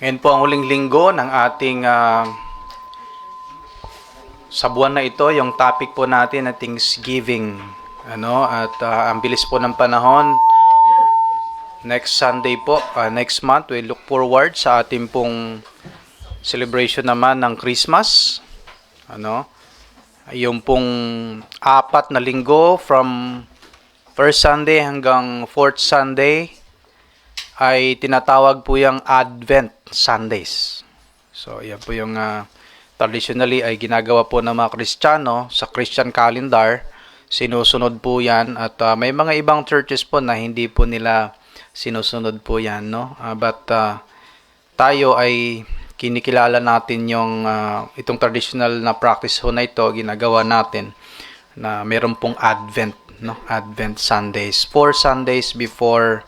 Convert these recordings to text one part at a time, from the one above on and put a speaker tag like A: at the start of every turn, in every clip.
A: Ngayon po ang huling linggo ng ating sa buwan na ito, yung topic po natin na Thanksgiving. Ang bilis po ng panahon. Next Sunday po, next month, we look forward sa ating pong celebration naman ng Christmas. Yung pong 4 na linggo from first Sunday hanggang fourth Sunday ay tinatawag po yung Advent Sundays. So, yan po yung traditionally ay ginagawa po ng mga Kristiyano sa Christian calendar. Sinusunod po yan at may mga ibang churches po na hindi po nila sinusunod po yan. But tayo ay kinikilala natin yung itong traditional na practice ho na ito, ginagawa natin na meron pong Advent, Advent Sundays, 4 Sundays before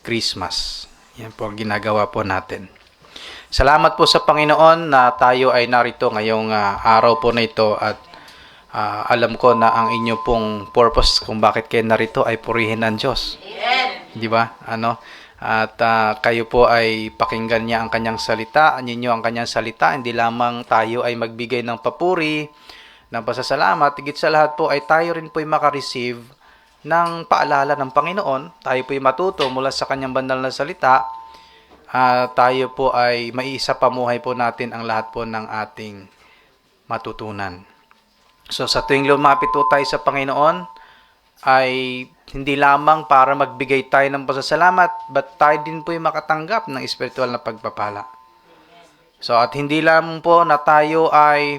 A: Christmas. Yan po ang ginagawa po natin. Salamat po sa Panginoon na tayo ay narito ngayong araw po na ito at alam ko na ang inyo pong purpose kung bakit kayo narito ay purihin ang Diyos. Di ba? At kayo po ay pakinggan niya ang kanyang salita, ninyo ang kanyang salita, hindi lamang tayo ay magbigay ng papuri, ng pasasalamat, higit sa lahat po ay tayo rin po ay makareceive ng paalala ng Panginoon. Tayo po ay matuto mula sa kanyang banal na salita. Tayo po ay maiisa pamuhay po natin ang lahat po ng ating matutunan. So sa tuwing lumapit po tayo sa Panginoon, ay hindi lamang para magbigay tayo ng pasasalamat, but tayo din po ay makatanggap ng espiritual na pagpapala. So at hindi lamang po na tayo ay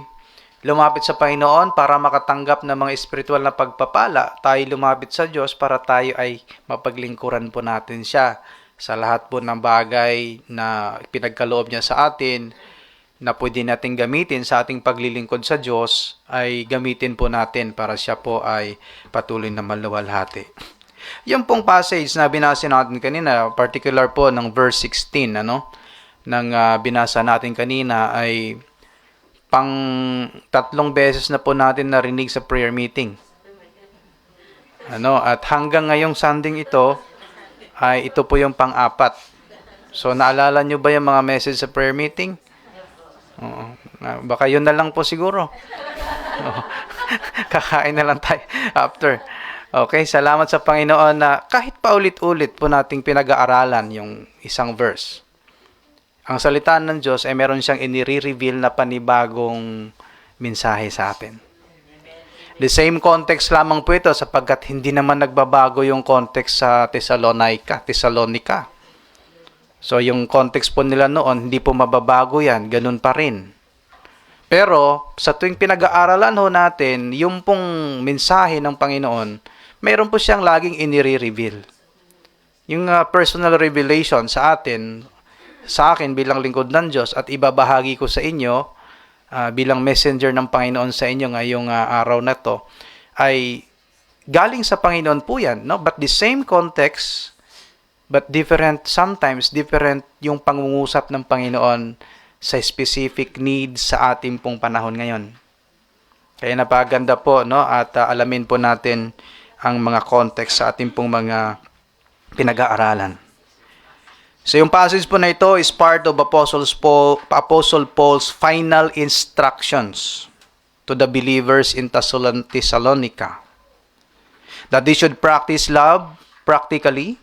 A: lumapit sa Panginoon para makatanggap ng mga espiritual na pagpapala, tayo lumapit sa Diyos para tayo ay mapaglingkuran po natin siya sa lahat po ng bagay na pinagkaloob niya sa atin na pwede natin gamitin sa ating paglilingkod sa Diyos, ay gamitin po natin para siya po ay patuloy na maluwalhati. Yung pong passage na binasa natin kanina, particular po ng verse 16, ng binasa natin kanina ay pang 3 beses na po natin narinig sa prayer meeting. At hanggang ngayong Sunday ito, ay ito po yung pang-4. So, naalala nyo ba yung mga message sa prayer meeting? Baka yun na lang po siguro. Kakain na lang tayo after. Okay, salamat sa Panginoon na kahit paulit-ulit po nating pinag-aaralan yung isang verse. Ang salita ng Diyos ay meron siyang inire-reveal na panibagong mensahe sa atin. The same context lamang po ito sapagkat hindi naman nagbabago yung context sa Thessalonica. So yung context po nila noon, hindi po mababago yan, ganun pa rin. Pero sa tuwing pinag-aaralan ho natin, yung pong mensahe ng Panginoon, mayroon po siyang laging inire-reveal. Yung personal revelation sa akin bilang lingkod ng Diyos at ibabahagi ko sa inyo bilang messenger ng Panginoon sa inyo ngayong araw na to ay galing sa Panginoon po yan, but the same context but sometimes different yung pangungusap ng Panginoon sa specific needs sa ating pong panahon ngayon. Kaya napaganda po at alamin po natin ang mga context sa ating pong mga pinag-aaralan. So yung passage po na ito is part of Apostle Paul's final instructions to the believers in Thessalonica, that they should practice love practically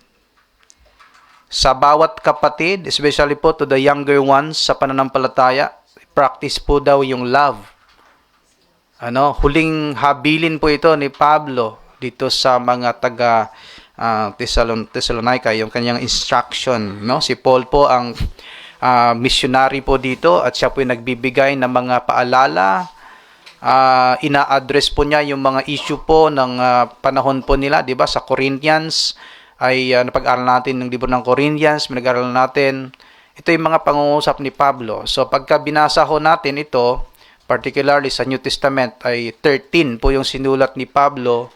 A: sa bawat kapatid, especially po to the younger ones sa pananampalataya. Practice po daw yung love. Huling habilin po ito ni Pablo dito sa mga taga Thessalonica, yung kanyang instruction. Si Paul po ang missionary po dito at siya po yung nagbibigay ng mga paalala. Ina-address po niya yung mga issue po ng panahon po nila, di ba? Sa Corinthians ay napag-aral natin ng libro ng Corinthians, pinag-aral natin. Ito yung mga pangungusap ni Pablo. So pagka binasa ho natin ito, particularly sa New Testament, ay 13 po yung sinulat ni Pablo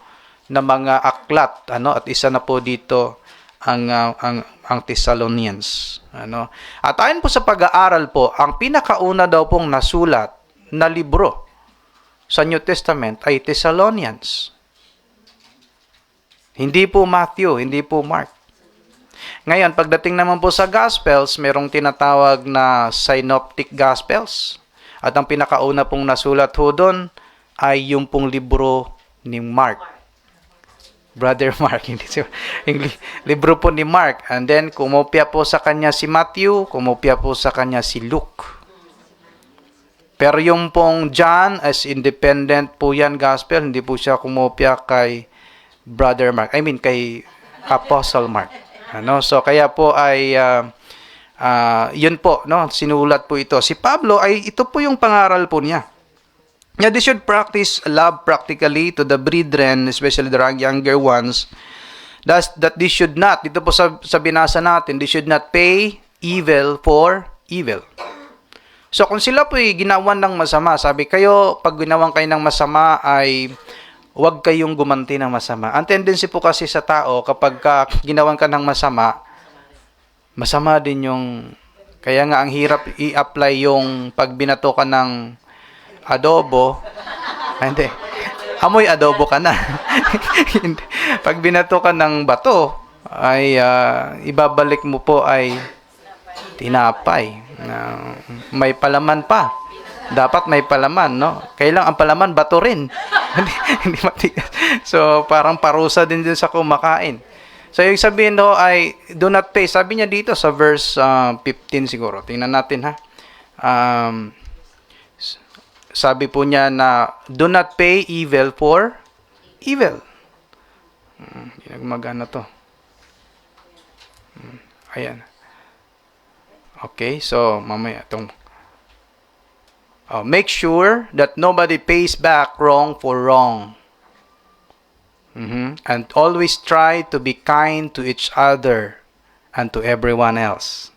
A: na mga aklat, at isa na po dito ang Thessalonians. At ayon po sa pag-aaral po, ang pinakauna daw pong nasulat na libro sa New Testament ay Thessalonians. Hindi po Matthew, hindi po Mark. Ngayon, pagdating naman po sa Gospels, merong tinatawag na Synoptic Gospels. At ang pinakauna pong nasulat ho doon ay yung pong libro ni Mark. Brother Mark, hindi siya, yung libro po ni Mark. And then, kumopya po sa kanya si Matthew, kumopya po sa kanya si Luke. Pero yung pong John, as independent po yan gospel, hindi po siya kumopya kay Brother Mark. I mean, kay Apostle Mark. Ano? So, kaya po ay, yun po, no? Sinulat po ito. Si Pablo, ay ito po yung pangaral po niya. Yeah, they should practice love practically to the brethren, especially the younger ones, that they should not, dito po sa binasa natin, they should not pay evil for evil. So, kung sila po ginawan ng masama, sabi kayo, pag ginawan kayo ng masama ay huwag kayong gumanti ng masama. Ang tendency po kasi sa tao, kapag ginawan ka ng masama, masama din yung, kaya nga ang hirap i-apply yung pag binato ka ng adobo, hindi, amoy adobo ka na. Pag binato ka ng bato, ay ibabalik mo po ay tinapay. May palaman pa. Dapat may palaman, no? Kailang ang palaman, bato rin. Hindi matigas. So, parang parusa din sa kumakain. So, yung sabihin no ay, do not pay. Sabi niya dito sa verse 15 siguro. Tingnan natin, ha? Sabi po niya na, do not pay evil for evil. Magana to. Ayan. Okay, so mamaya itong make sure that nobody pays back wrong for wrong. And always try to be kind to each other and to everyone else.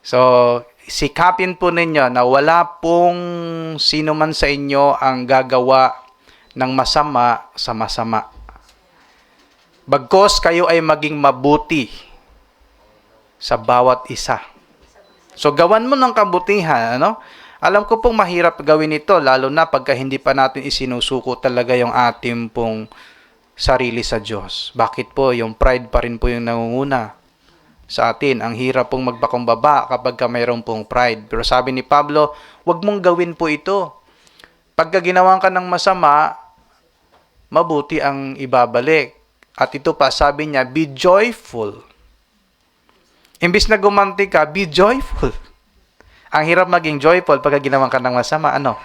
A: So, sikapin po ninyo na wala pong sino man sa inyo ang gagawa ng masama sa masama. Bagkos kayo ay maging mabuti sa bawat isa. So, gawan mo ng kabutihan, ano? Alam ko pong mahirap gawin ito, lalo na pagka hindi pa natin isinusuko talaga yung ating pong sarili sa Diyos. Bakit po? Yung pride pa rin po yung nangunguna sa atin. Ang hirap pong magpakumbaba kapag mayroon pong pride. Pero sabi ni Pablo, wag mong gawin po ito. Pagka ginawan ka ng masama, mabuti ang ibabalik. At ito pa, sabi niya, be joyful. Imbis na gumanti ka, be joyful. Ang hirap maging joyful pagka ginawan ka ng masama. Ano?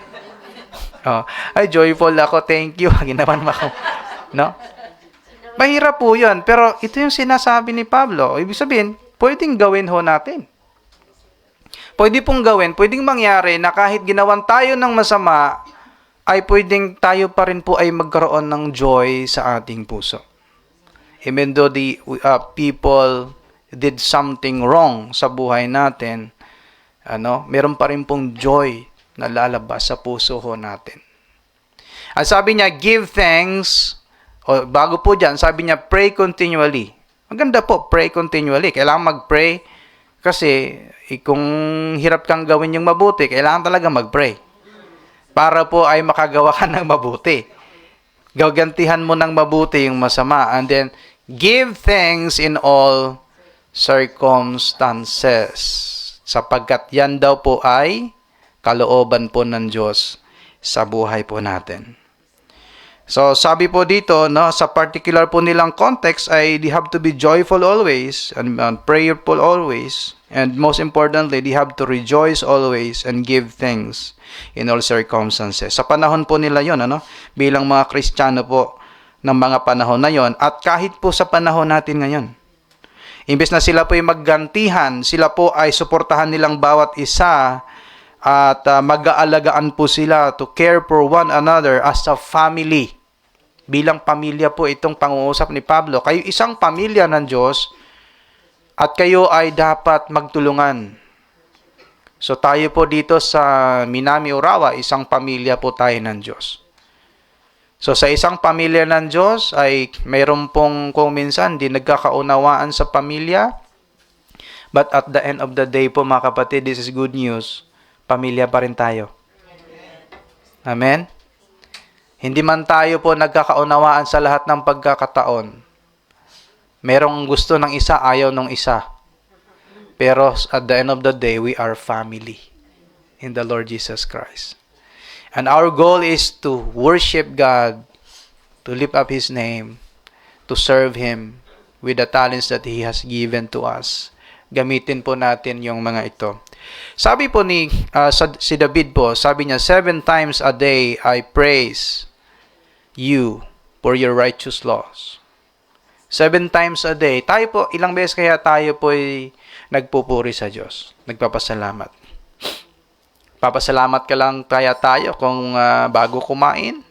A: Ay, joyful ako, thank you. Ginawan mo ako. No? Mahirap po yun. Pero ito yung sinasabi ni Pablo. Ibig sabihin, pwedeng gawin ho natin. Pwede pong gawin, pwedeng mangyari na kahit ginawan tayo ng masama, ay pwedeng tayo pa rin po ay magkaroon ng joy sa ating puso. Even though the people did something wrong sa buhay natin, meron pa rin pong joy na lalabas sa puso ho natin. Ang sabi niya, give thanks, o bago po dyan, sabi niya, pray continually. Maganda po, pray continually. Kailangan mag-pray kasi kung hirap kang gawin yung mabuti, kailangan talaga mag-pray. Para po ay makagawa ka ng mabuti. Gagantihan mo ng mabuti yung masama. And then, give thanks in all circumstances. Sapagkat yan daw po ay kalooban po ng Diyos sa buhay po natin. So, sabi po dito, no, sa particular po nilang context ay they have to be joyful always and prayerful always. And most importantly, they have to rejoice always and give thanks in all circumstances. Sa panahon po nila yon, bilang mga Kristiyano po ng mga panahon na yon, at kahit po sa panahon natin ngayon. Imbes na sila po ay maggantihan, sila po ay suportahan nilang bawat isa at mag-aalagaan po sila to care for one another as a family. Bilang pamilya po itong pang-uusap ni Pablo. Kayo isang pamilya ng Diyos at kayo ay dapat magtulungan. So tayo po dito sa Minami Urawa, isang pamilya po tayo ng Diyos. So sa isang pamilya ng Diyos ay mayroon pong kung minsan di nagkakaunawaan sa pamilya. But at the end of the day po mga kapatid, this is good news. Pamilya pa rin tayo. Amen? Hindi man tayo po nagkakaunawaan sa lahat ng pagkakataon. Merong gusto ng isa, ayaw ng isa. Pero at the end of the day, we are family in the Lord Jesus Christ. And our goal is to worship God, to lift up His name, to serve Him with the talents that He has given to us. Gamitin po natin yung mga ito. Sabi po si David po, sabi niya, 7 times a day I praise you for your righteous laws. 7 times a day. Tayo po, ilang beses kaya tayo po ay nagpupuri sa Diyos, nagpapasalamat. Papasalamat ka lang kaya tayo kung bago kumain.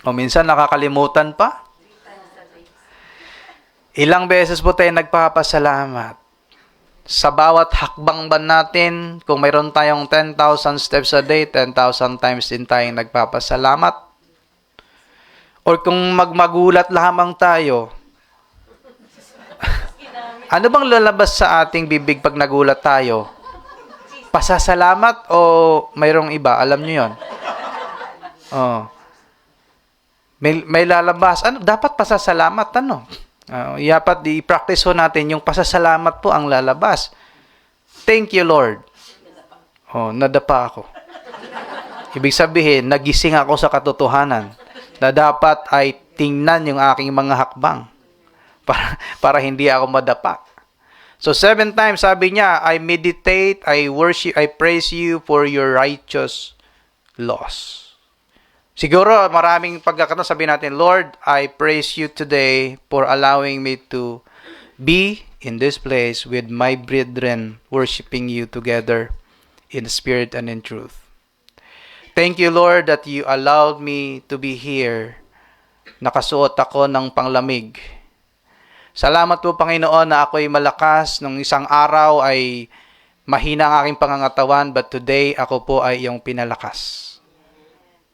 A: O minsan nakakalimutan pa. Ilang beses po tayo nagpapasalamat. Sa bawat hakbang ba natin, kung mayroon tayong 10,000 steps a day, 10,000 times din tayong nagpapasalamat. Or kung magulat lamang tayo, ano bang lalabas sa ating bibig pag nagulat tayo? Pasasalamat o mayroong iba? Alam niyo yon? Oh. May lalabas. Ano? Dapat pasasalamat. Ano? Dapat i-practice ho natin yung pasasalamat po ang lalabas. Thank you, Lord. Oh, nadapa ako. Ibig sabihin, nagising ako sa katotohanan na dapat ay tingnan yung aking mga hakbang para hindi ako madapa. So 7 times sabi niya, I meditate, I worship, I praise you for your righteous laws. Siguro maraming pagkakataon sabi natin, Lord, I praise you today for allowing me to be in this place with my brethren worshiping you together in spirit and in truth. Thank you, Lord, that you allowed me to be here. Nakasuot ako ng panglamig. Salamat po, Panginoon, na ako ay malakas. Nung isang araw ay mahina ang aking pangangatawan, but today ako po ay iyong pinalakas.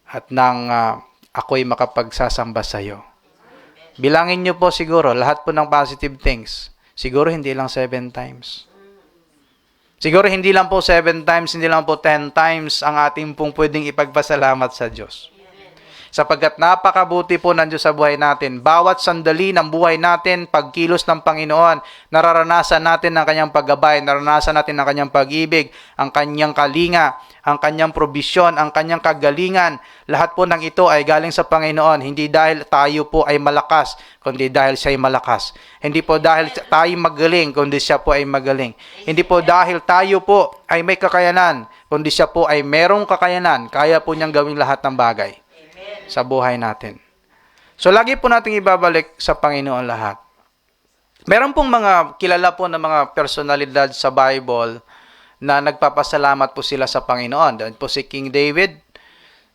A: At nang ako ay makapagsasamba sa iyo. Bilangin niyo po siguro lahat po ng positive things. Siguro hindi lang 7 times. Siguro hindi lang po 7 times, hindi lang po 10 times ang ating pong pwedeng ipagpasalamat sa Diyos. Sapagkat napakabuti po ng Diyos sa buhay natin. Bawat sandali ng buhay natin, pagkilos ng Panginoon, nararanasan natin ang kanyang paggabay, nararanasan natin ang kanyang pag-ibig, ang kanyang kalinga, ang kanyang probisyon, ang kanyang kagalingan. Lahat po ng ito ay galing sa Panginoon. Hindi dahil tayo po ay malakas, kundi dahil siya ay malakas. Hindi po dahil tayo magaling, kundi siya po ay magaling. Hindi po dahil tayo po ay may kakayanan, kundi siya po ay merong kakayanan. Kaya po niyang gawin lahat ng bagay sa buhay natin. So, lagi po natin ibabalik sa Panginoon lahat. Meron pong mga kilala po na mga personalidad sa Bible na nagpapasalamat po sila sa Panginoon. Doon po si King David.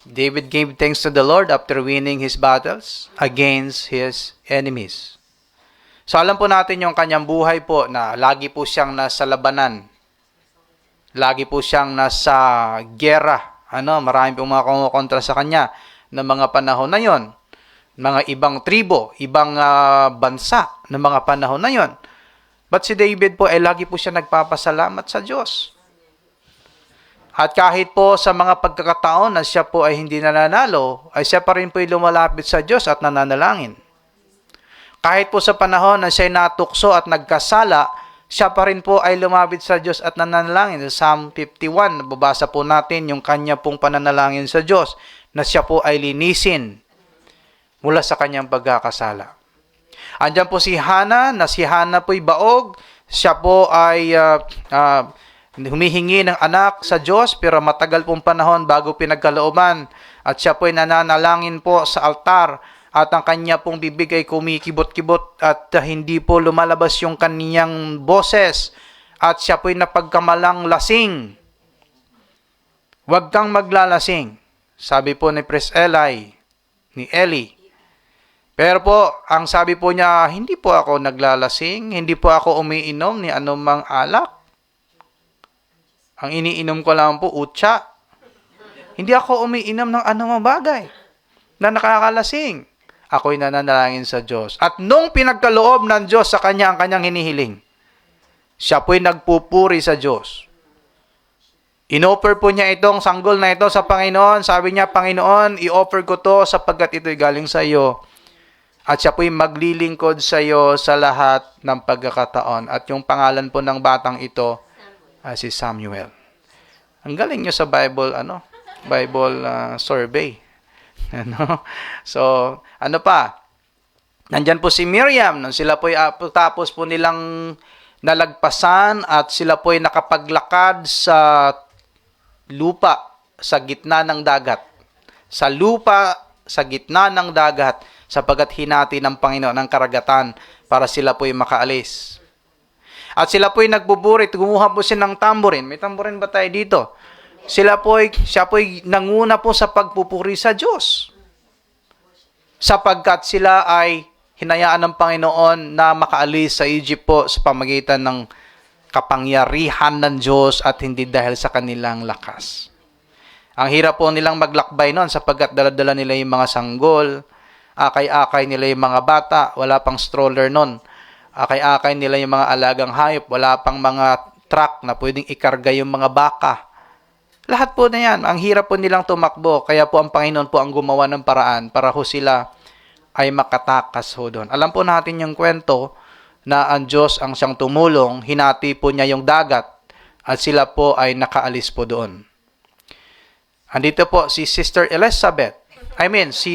A: David gave thanks to the Lord after winning his battles against his enemies. So, alam po natin yung kanyang buhay po na lagi po siyang nasa labanan. Lagi po siyang nasa gera. Marami pong mga kumukontra sa kanya ng mga panahon na yon, mga ibang tribo, ibang bansa ng mga panahon na yon. But si David po ay lagi po siya nagpapasalamat sa Diyos. At kahit po sa mga pagkakataon na siya po ay hindi nananalo, ay siya pa rin po ay lumalapit sa Diyos at nananalangin. Kahit po sa panahon na siya ay natukso at nagkasala, siya pa rin po ay lumapit sa Diyos at nananalangin. Sa Psalm 51, nababasa po natin yung kanya pong pananalangin sa Diyos na siya po ay linisin mula sa kanyang pagkakasala. Andiyan po si Hana, na si Hana po'y baog. Siya po ay humihingi ng anak sa Diyos, pero matagal pong panahon bago pinagkalooban. At siya po'y nananalangin po sa altar, at ang kanya pong bibig ay kumikibot-kibot at hindi po lumalabas yung kaniyang boses. At siya po'y napagkamalang lasing. Huwag kang maglalasing, sabi po ni Pres ni Eli. Pero po, ang sabi po niya, hindi po ako naglalasing, hindi po ako umiinom ni anumang alak. Ang iniinom ko lang po, utsa. Hindi ako umiinom ng anumang bagay na nakakalasing. Ako'y nananalangin sa Diyos. At nung pinagkaloob ng Diyos sa kanya ang kanyang hinihiling, siya po'y nagpupuri sa Diyos. Inoffer po niya itong sanggol na ito sa Panginoon. Sabi niya, Panginoon, i-offer ko to sapagkat ito'y galing sa iyo. At siya po'y maglilingkod sa iyo sa lahat ng pagkakataon. At yung pangalan po ng batang ito ay si Samuel. Ang galing nyo sa Bible, Bible survey. So, ano pa? Nandyan po si Miriam. Nung sila po'y tapos po nilang nalagpasan at sila po'y nakapaglakad sa lupa sa gitna ng dagat. Sa lupa sa gitna ng dagat, sapagkat hinati ng Panginoon ang karagatan para sila po'y makaalis. At sila po'y nagbuburit, gumuha po siya ng tamborin. May tamborin ba tayo dito? Siya po'y nanguna po sa pagpupuri sa Diyos. Sapagkat sila ay hinayaan ng Panginoon na makaalis sa Egypt po sa pamagitan ng kapangyarihan ng Diyos at hindi dahil sa kanilang lakas. Ang hirap po nilang maglakbay noon sapagkat dala-dala nila yung mga sanggol, akay-akay nila yung mga bata, wala pang stroller noon. Akay-akay nila yung mga alagang hayop, wala pang mga truck na pwedeng ikarga yung mga baka. Lahat po na yan, ang hirap po nilang tumakbo, kaya po ang Panginoon po ang gumawa ng paraan para ho sila ay makatakas ho doon. Alam po natin yung kwento na ang Diyos ang siyang tumulong, hinati po niya yung dagat at sila po ay nakaalis po doon. Andito po si Sister Elizabeth. Si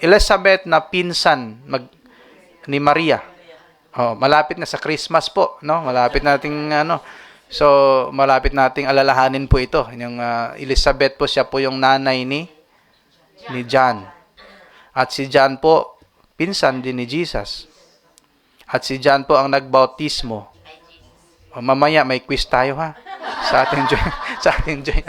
A: Elizabeth na pinsan ni Maria. Malapit na sa Christmas po, no? Malapit nating So, malapit nating alalahanin po ito. Yung Elizabeth po, siya po yung nanay ni John. At si John po, pinsan din ni Jesus. At si John po ang nagbautismo. Mamaya may quiz tayo ha. Sa ating joy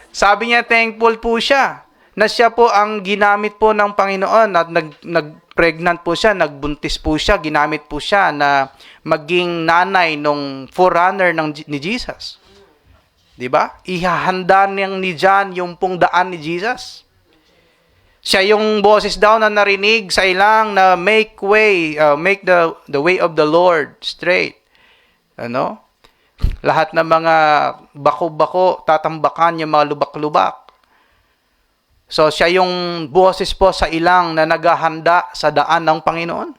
A: Sabi niya, thankful po siya na siya po ang ginamit po ng Panginoon at nag-pregnant po siya, nagbuntis po siya, ginamit po siya na maging nanay nung forerunner ni Jesus. 'Di ba? Ihahanda niyang ni John yung pong daan ni Jesus. Siya yung boses daw na narinig sa ilang na make the way of the Lord straight. Lahat ng mga bako-bako, tatambakan yung mga lubak-lubak. So, siya yung boses po sa ilang na naghahanda sa daan ng Panginoon.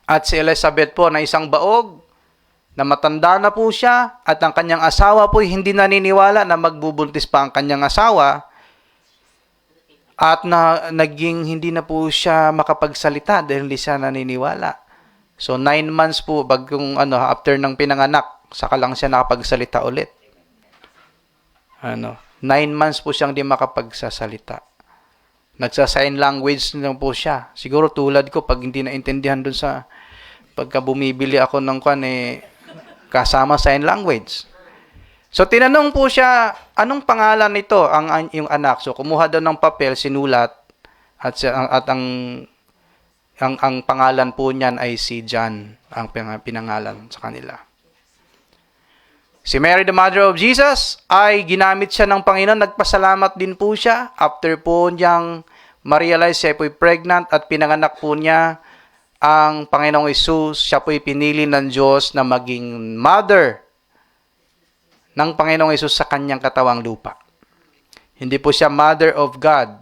A: At si Elizabeth po na isang baog, na matanda na po siya, at ang kanyang asawa po hindi naniniwala na magbubuntis pa ang kanyang asawa, at naging hindi na po siya makapagsalita dahil hindi siya naniniwala. So, 9 months po, after ng pinanganak, saka lang siya nakapagsalita ulit. 9 months po siyang di makapagsasalita. Nagsa-sign language lang po siya. Siguro tulad ko, pag hindi naintindihan dun pagka bumibili ako ng kasama sign language. So, tinanong po siya, anong pangalan nito, yung anak? So, kumuha daw ng papel, sinulat, at ang pangalan po niyan ay si John, ang pinangalan sa kanila. Si Mary, the mother of Jesus, ay ginamit siya ng Panginoon. Nagpasalamat din po siya. After po niyang ma-realize siya po'y pregnant at pinanganak po niya ang Panginoong Hesus, siya po'y pinili ng Diyos na maging mother ng Panginoong Hesus sa kanyang katawang lupa. Hindi po siya mother of God,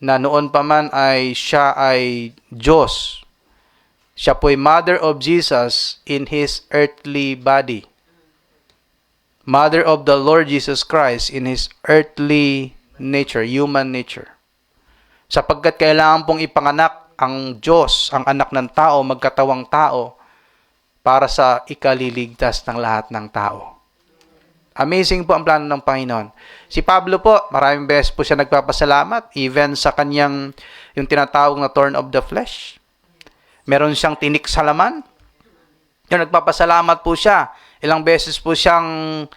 A: na noon pa man siya ay Diyos. Siya po'y mother of Jesus in His earthly body. Mother of the Lord Jesus Christ in His earthly nature, human nature. Sapagkat kailangan pong ipanganak ang Diyos, ang anak ng tao, magkatawang tao, para sa ikaliligtas ng lahat ng tao. Amazing po ang plano ng Panginoon. Si Pablo po, maraming beses po siya nagpapasalamat, even sa kanyang, yung tinatawag na thorn of the flesh. Meron siyang tinik sa laman. Yung nagpapasalamat po siya. Ilang beses po siyang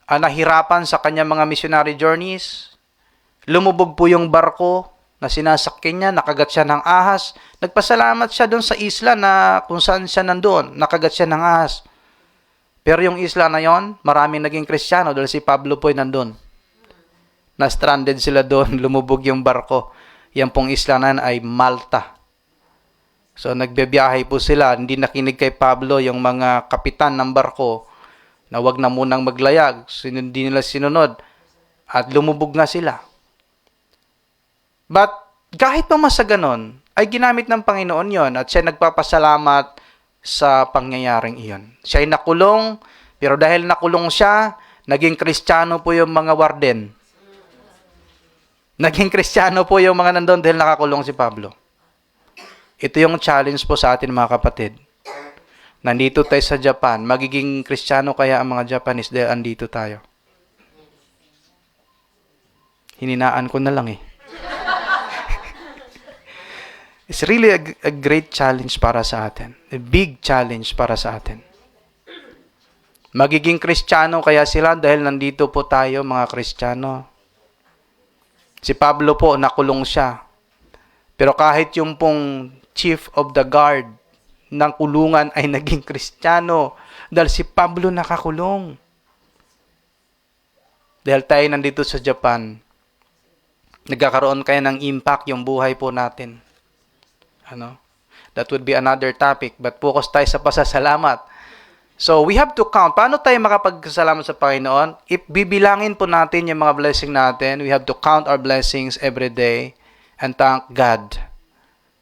A: nahirapan sa kanyang mga missionary journeys. Lumubog po yung barko na sinasakyan niya, nakagat siya ng ahas. Nagpasalamat siya doon sa isla na kung saan siya nandoon, nakagat siya ng ahas. Pero yung isla na yon, maraming naging Kristiyano dahil si Pablo po'y nandun. Na-stranded sila doon, lumubog yung barko. Yan pong isla na yan ay Malta. So, nagbebiyahe po sila. Hindi nakinig kay Pablo yung mga kapitan ng barko na wag na munang maglayag. Hindi nila sinunod. At lumubog na sila. But, kahit pa mas sa ganon, ay ginamit ng Panginoon yon at siya nagpapasalamat sa pangyayaring iyon. Siya ay nakulong, pero dahil nakulong siya, naging Kristiyano po yung mga warden. Naging Kristiyano po yung mga nandun dahil nakakulong si Pablo. Ito yung challenge po sa atin mga kapatid. Nandito tayo sa Japan, magiging Kristiyano kaya ang mga Japanese dahil andito tayo. Hininaan ko na lang eh. It's really a great challenge para sa atin. A big challenge para sa atin. Magiging Kristiyano kaya sila dahil nandito po tayo mga Kristiyano. Si Pablo po, nakulong siya. Pero kahit yung pong chief of the guard ng kulungan ay naging Kristiyano dahil si Pablo nakakulong. Dahil tayo nandito sa Japan, nagkakaroon kaya ng impact yung buhay po natin. That would be another topic, but focus tayo sa pasasalamat. So, we have to count. Paano tayo makapagsalamat sa Panginoon? If bibilangin po natin yung mga blessing natin, we have to count our blessings every day and thank God.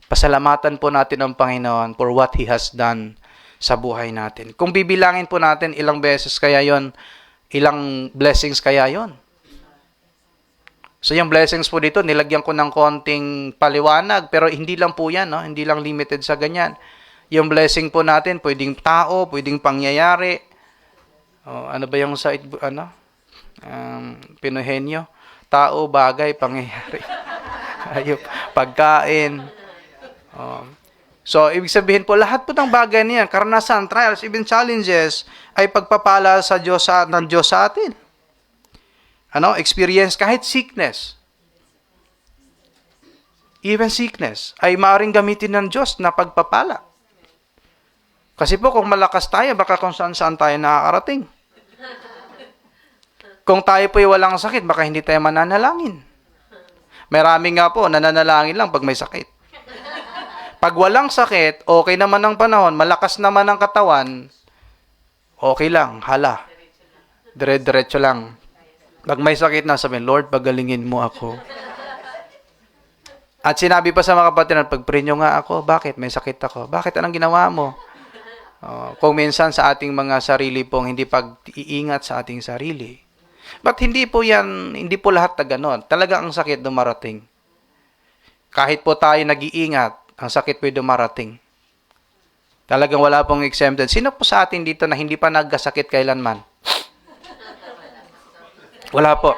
A: Pasalamatan po natin ang Panginoon for what He has done sa buhay natin. Kung bibilangin po natin ilang beses kaya yon, ilang blessings kaya yon. So, yung blessings po dito, nilagyan ko ng konting paliwanag, pero hindi lang po yan, no? Hindi lang limited sa ganyan. Yung blessing po natin, pwedeng tao, pwedeng pangyayari. Ano ba yung sa, Pinohenyo? Tao, bagay, pangyayari. Ayop, pagkain. So, ibig sabihin po, lahat po ng bagay niyan, karanasan, trials, even challenges, ay pagpapala sa Diyos, ng Diyos sa atin. Experience, kahit sickness. Even sickness ay maaaring gamitin ng Diyos na pagpapala. Kasi po kung malakas tayo, baka kung saan tayo nakakarating. Kung tayo po ay walang sakit, baka hindi tayo mananalangin. Marami nga po, nananalangin lang pag may sakit. Pag walang sakit, okay naman ang panahon, malakas naman ang katawan, okay lang, hala. Dire-diretso lang. Pag may sakit na, sabihin, Lord, pagalingin mo ako. At sinabi pa sa mga kapatid, pag-pray nyo nga ako, bakit? May sakit ako. Bakit? Anong ginawa mo? Kung minsan sa ating mga sarili pong hindi pag-iingat sa ating sarili. But hindi po po lahat na ganon. Talaga ang sakit dumarating. Kahit po tayo nag-iingat, ang sakit po dumarating. Talagang wala pong exempted. Sino po sa atin dito na hindi pa nagkasakit kailanman? Wala po.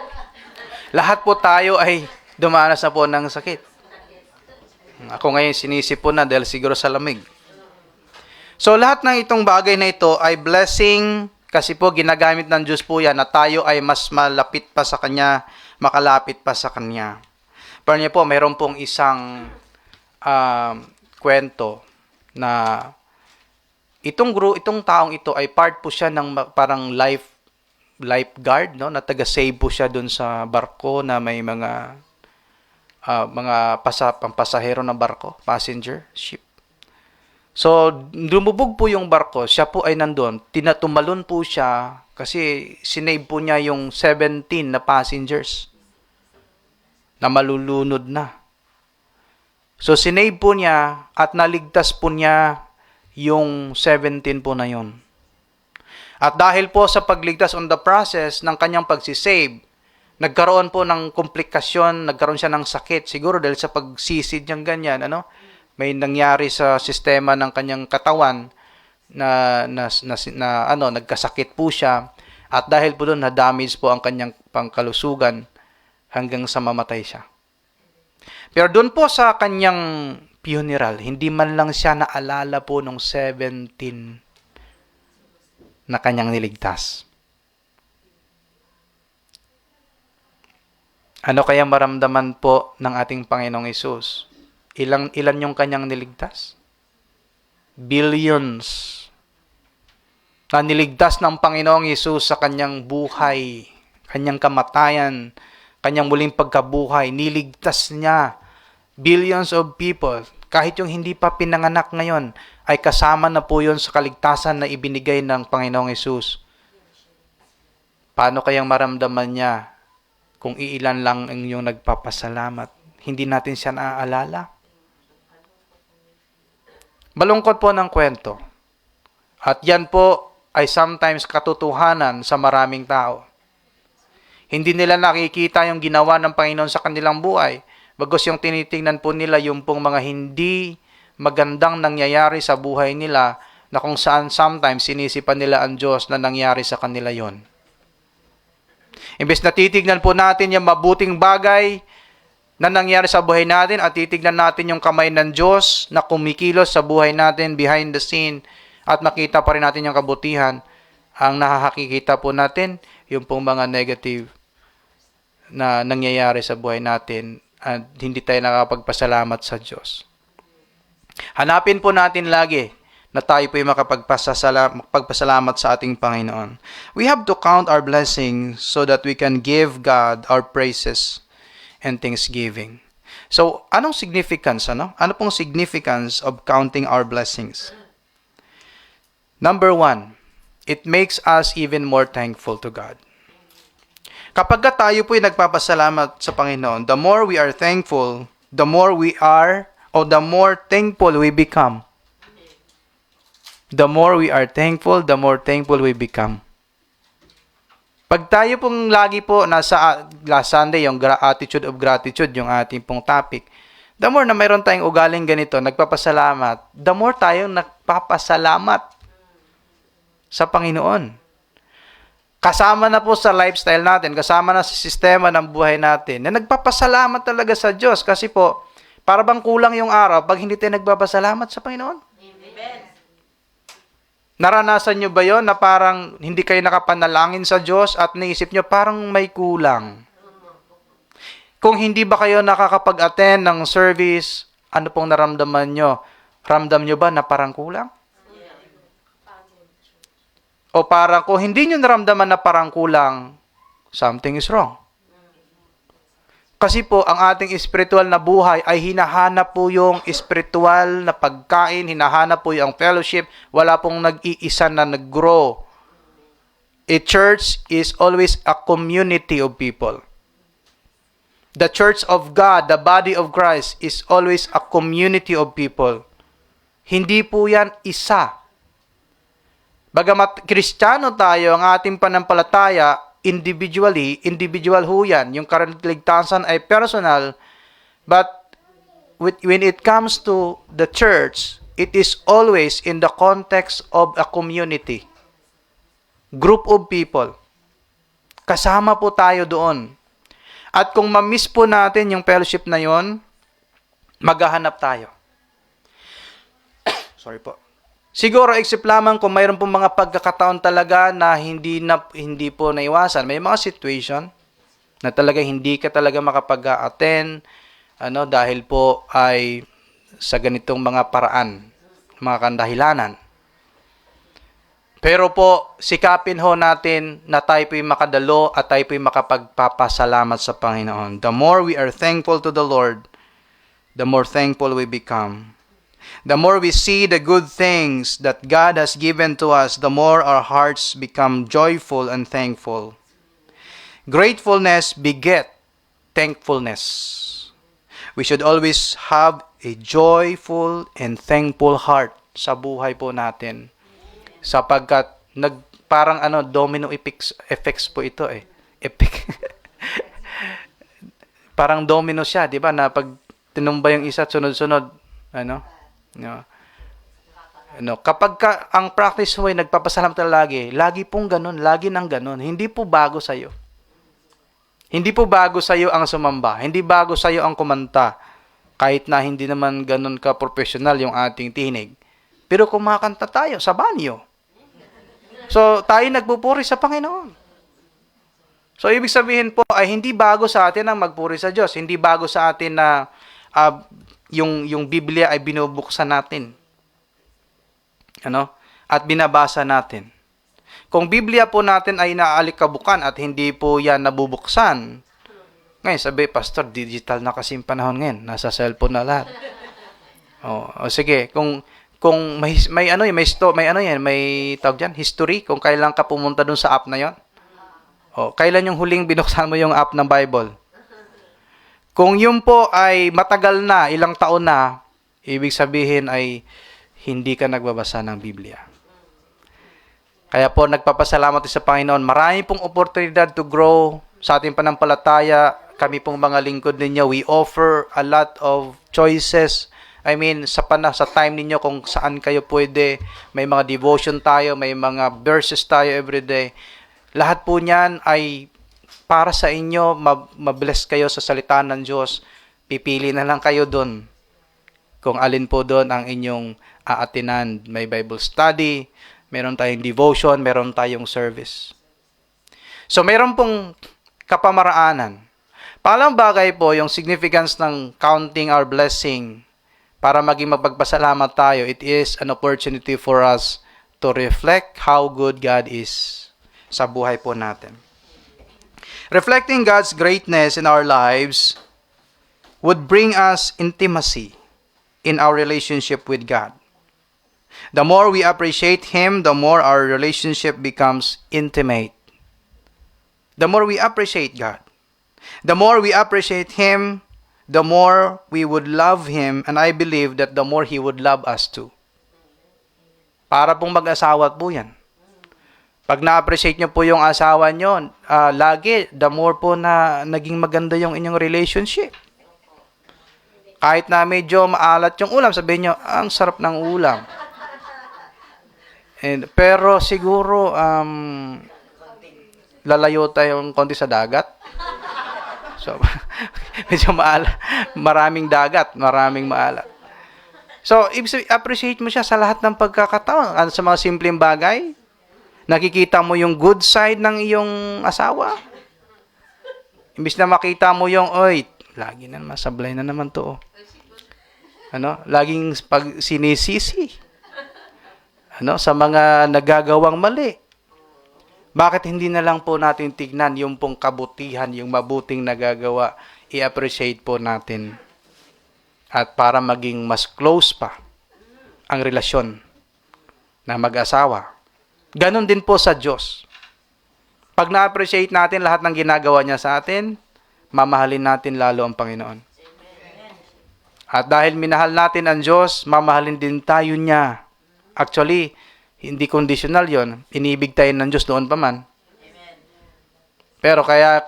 A: Lahat po tayo ay dumanas na po ng sakit. Ako ngayon sinisipon na dahil siguro sa lamig. So lahat ng itong bagay na ito ay blessing kasi po ginagamit ng Diyos po yan na tayo ay mas malapit pa sa Kanya, makalapit pa sa Kanya. Pero niya po, mayroon pong isang kwento na itong taong ito ay part po siya ng parang lifeguard, no, na taga-save po siya doon sa barko na may mga pampasahero ng barko, passenger ship. So, lumubog po yung barko, siya po ay nandun, tumalon po siya kasi sinave po niya yung 17 na passengers na malulunod na. So, sinave po niya at naligtas po niya yung 17 po na yun. At dahil po sa pagligtas on the process ng kanyang pagsisave, nagkaroon po ng komplikasyon, nagkaroon siya ng sakit. Siguro dahil sa pagsisid niyang ganyan, may nangyari sa sistema ng kanyang katawan na nagkasakit po siya. At dahil po doon, na-damage po ang kanyang pangkalusugan hanggang sa mamatay siya. Pero doon po sa kanyang funeral, hindi man lang siya naalala po ng 17 na kanyang niligtas. Ano kaya maramdaman po ng ating Panginoong Hesus? Ilan yung kanyang niligtas? Billions. Na niligtas ng Panginoong Hesus sa kanyang buhay, kanyang kamatayan, kanyang muling pagkabuhay. Niligtas niya billions of people. Kahit yung hindi pa pinanganak ngayon, ay kasama na po yun sa kaligtasan na ibinigay ng Panginoong Hesus. Paano kayang maramdaman niya kung iilan lang ang yung nagpapasalamat? hindi natin siya naaalala? Malungkot po ng kwento. At yan po ay sometimes katotohanan sa maraming tao. Hindi nila nakikita yung ginawa ng Panginoon sa kanilang buhay. Bagos yung tinitingnan po nila yung pong mga hindi magandang nangyayari sa buhay nila na kung saan sometimes sinisipan nila ang Diyos na nangyari sa kanila yon. Imbes na titignan po natin yung mabuting bagay na nangyari sa buhay natin at titignan natin yung kamay ng Diyos na kumikilos sa buhay natin behind the scene at makita pa rin natin yung kabutihan, ang nakakakita po natin yung pong mga negative na nangyayari sa buhay natin at hindi tayo nakapagpasalamat sa Diyos. Hanapin po natin lagi na tayo po yung makapagpasalamat sa ating Panginoon. We have to count our blessings so that we can give God our praises and thanksgiving. So, anong significance? Ano pong significance of counting our blessings? Number 1, it makes us even more thankful to God. Kapag tayo po ay nagpapasalamat sa Panginoon, the more we are thankful, the more we are, or the more thankful we become. The more we are thankful, the more thankful we become. Pag tayo pong lagi po nasa last Sunday, yung attitude of gratitude, yung ating pong topic, the more na mayroon tayong ugaling ganito, nagpapasalamat, the more tayong nagpapasalamat sa Panginoon. Kasama na po sa lifestyle natin, kasama na sa sistema ng buhay natin, na nagpapasalamat talaga sa Diyos. Kasi po, para bang kulang yung araw pag hindi tayo nagpapasalamat sa Panginoon? Amen. Naranasan nyo ba yon na parang hindi kayo nakapanalangin sa Diyos at naisip nyo parang may kulang? Kung hindi ba kayo nakakapag-attend ng service, ano pong naramdaman nyo? Ramdam nyo ba na parang kulang? O parang kung hindi nyo naramdaman na parang kulang, something is wrong. Kasi po, ang ating spiritual na buhay ay hinahanap po yung spiritual na pagkain, hinahanap po yung fellowship, wala pong nag-iisa na nag-grow. A church is always a community of people. The church of God, the body of Christ, is always a community of people. Hindi po yan isa. Bagamat Kristiyano tayo, ang ating panampalataya, individual ho yan. Yung kaligtasan ay personal, but when it comes to the church, it is always in the context of a community. Group of people. Kasama po tayo doon. At kung ma-miss po natin yung fellowship na yon, maghahanap tayo. Sorry po. Siguro except lamang kung mayroon pong mga pagkakataon talaga na hindi po naiwasan. May mga situation na talaga hindi ka talaga makapag-attend dahil po ay sa ganitong mga paraan, mga kandahilanan. Pero po, sikapin ho natin na tayo po'y makadalo at tayo po'y makapagpapasalamat sa Panginoon. The more we are thankful to the Lord, the more thankful we become. The more we see the good things that God has given to us, the more our hearts become joyful and thankful. Gratefulness beget thankfulness. We should always have a joyful and thankful heart sa buhay po natin. Sapagkat parang domino effects po ito eh. Parang domino siya, di ba? Na pag tinumba yung isa, sunod-sunod, kapag ang practice mo ay nagpapasalamat lagi pong ganun, lagi nang ganun. Hindi po bago sa'yo. Hindi po bago sa'yo ang sumamba. Hindi bago sa'yo ang kumanta. Kahit na hindi naman ganun ka-professional yung ating tinig. Pero kumakanta tayo sa banyo. So, tayo nagpupuri sa Panginoon. So, ibig sabihin po ay hindi bago sa atin ang magpuri sa Diyos. Hindi bago sa atin na yung Biblia ay binubuksan natin. At binabasa natin. Kung Biblia po natin ay naaalikabukan at hindi po yan nabubuksan, ngayon sabi, Pastor, digital na kasi yung panahon ngayon. Nasa cellphone na lahat. Sige, kung may tawag diyan, history, kung kailan ka pumunta dun sa app na yon. Kailan yung huling binuksan mo yung app ng Bible? Kung yun po ay matagal na, ilang taon na, ibig sabihin ay hindi ka nagbabasa ng Biblia. Kaya po nagpapasalamat sa Panginoon. Marami pong oportunidad to grow sa ating panampalataya. Kami pong mga lingkod ninyo, we offer a lot of choices. I mean, sa time ninyo kung saan kayo pwede. May mga devotion tayo, may mga verses tayo everyday. Lahat po niyan ay para sa inyo, mabless kayo sa salita ng Diyos. Pipili na lang kayo doon. Kung alin po doon ang inyong aatinan. May Bible study, meron tayong devotion, meron tayong service. So, meron pong kapamaraanan. Palang bagay po yung significance ng counting our blessing para maging mapagpasalamat tayo. It is an opportunity for us to reflect how good God is sa buhay po natin. Reflecting God's greatness in our lives would bring us intimacy in our relationship with God. The more we appreciate Him, the more our relationship becomes intimate. The more we appreciate God, the more we appreciate Him, the more we would love Him, and I believe that the more He would love us too. Para pong mag-asawa po yan. Pag na-appreciate nyo po yung asawa nyo, lagi, the more po na naging maganda yung inyong relationship. Kahit na medyo maalat yung ulam, sabihin nyo, ang sarap ng ulam. Pero siguro, lalayo tayong konti sa dagat. So, medyo maalat. Maraming dagat, maraming maalat. So, appreciate mo siya sa lahat ng pagkakataon. Sa mga simpleng bagay. Nakikita mo yung good side ng iyong asawa. Imbis na makita mo yung, oy, lagi na naman, sablay na naman to. Laging pag sinisisi. Sa mga nagagawang mali. Bakit hindi na lang po natin tignan yung pong kabutihan, yung mabuting nagagawa, i-appreciate po natin. At para maging mas close pa ang relasyon na mag-asawa. Ganon din po sa Diyos. Pag na-appreciate natin lahat ng ginagawa niya sa atin, mamahalin natin lalo ang Panginoon. At dahil minahal natin ang Diyos, mamahalin din tayo niya. Actually, hindi conditional yon. Inibig tayo ng Diyos noon pa man. Pero kaya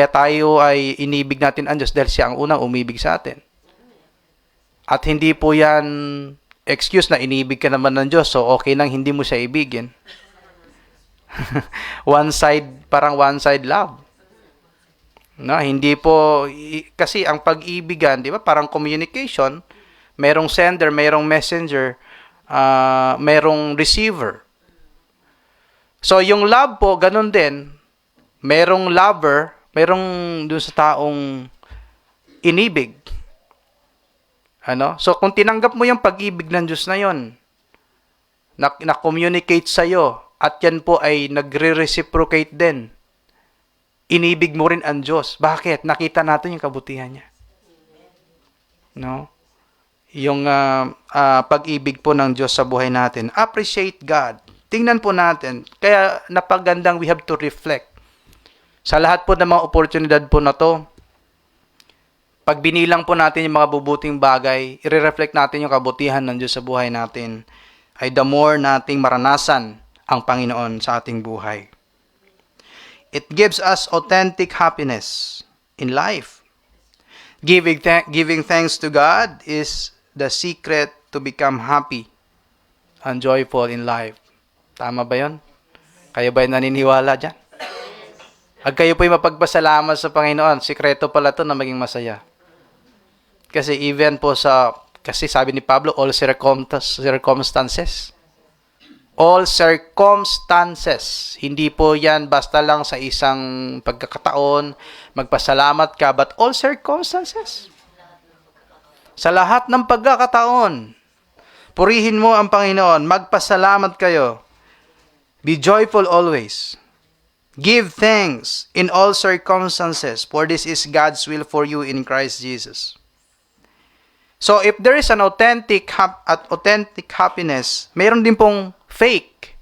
A: tayo ay inibig natin ang Diyos dahil siya ang unang umibig sa atin. At hindi po yan excuse na inibig ka naman ng Diyos, so okay nang hindi mo siya ibigin. Parang one side love. Hindi po, kasi ang pag-ibigan, di ba, parang communication, merong sender, merong messenger, merong receiver. So, yung love po, ganun din, merong lover, merong dun sa taong inibig. So, kung tinanggap mo yung pag-ibig ng Diyos na yon, na-communicate sa'yo, at yan po ay nagre-reciprocate din, inibig mo rin ang Diyos. Bakit? Nakita natin yung kabutihan niya. Yung pag-ibig po ng Diyos sa buhay natin. Appreciate God. Tingnan po natin. Kaya napagandang we have to reflect. Sa lahat po ng mga oportunidad po na to, pag binilang po natin yung mga bubuting bagay, i-reflect natin yung kabutihan ng Diyos sa buhay natin, ay the more nating maranasan ang Panginoon sa ating buhay. It gives us authentic happiness in life. Giving thanks to God is the secret to become happy and joyful in life. Tama ba yun? Kayo ba naniniwala dyan? Pag kayo po'y mapagpasalamat sa Panginoon, sikreto pala to na maging masaya. Kasi even po kasi sabi ni Pablo, all circumstances. All circumstances. Hindi po yan basta lang sa isang pagkakataon, magpasalamat ka, but all circumstances. Sa lahat ng pagkakataon, purihin mo ang Panginoon, magpasalamat kayo. Be joyful always. Give thanks in all circumstances, for this is God's will for you in Christ Jesus. So, if there is an authentic happiness, mayroon din pong fake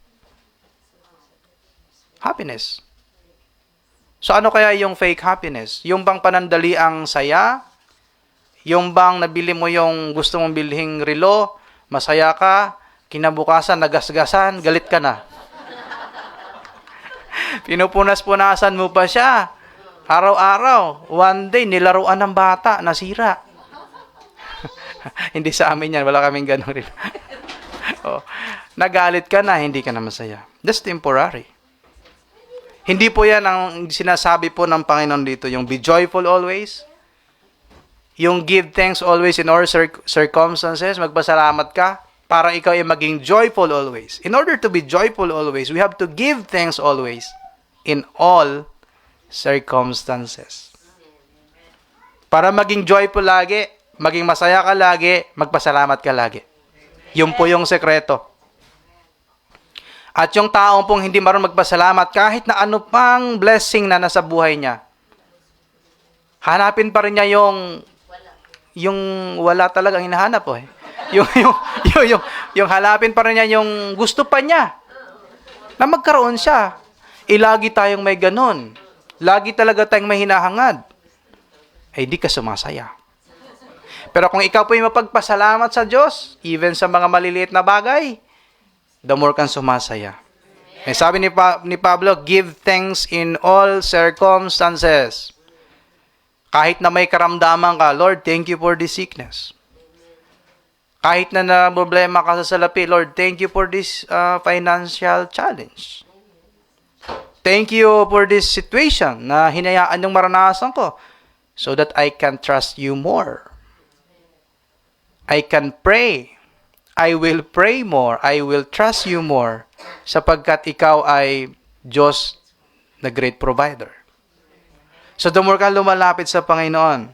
A: happiness. So ano kaya yung fake happiness? Yung bang panandaliang saya? Yung bang nabili mo yung gusto mong bilhing relo, masaya ka, kinabukasan, nagasgasan, galit ka na. Pinupunas-punasan mo pa siya. Araw-araw. One day, nilaruan ng bata, nasira. Hindi sa amin yan. Wala kaming ganun rin. Oh. Nagalit ka na, hindi ka na masaya. That's temporary. Hindi po yan ang sinasabi po ng Panginoon dito. Yung be joyful always. Yung give thanks always in all circumstances. Magpasalamat ka para ikaw ay maging joyful always. In order to be joyful always, we have to give thanks always in all circumstances. Para maging joyful lagi, maging masaya ka lagi, magpasalamat ka lagi. Yun po yung sekreto. At yung taong pong hindi marunong magpasalamat, kahit na ano pang blessing na nasa buhay niya, hanapin pa rin niya yung wala talagang hinahanap po eh. Yung hanapin pa rin niya yung gusto pa niya na magkaroon siya. Lagi tayong may ganun. Lagi talaga tayong may hinahangad. Ay di ka sumasaya. Pero kung ikaw po yung mapagpasalamat sa Diyos, even sa mga maliliit na bagay, the more kang sumasaya. Eh, sabi ni Pablo, give thanks in all circumstances. Kahit na may karamdaman ka, Lord, thank you for this sickness. Kahit na problema ka sa salapi, Lord, thank you for this financial challenge. Thank you for this situation na hinayaan yung maranasan ko so that I can trust you more. I can pray. I will pray more. I will trust you more sapagkat ikaw ay Diyos na great provider. So the more ka lumalapit sa Panginoon,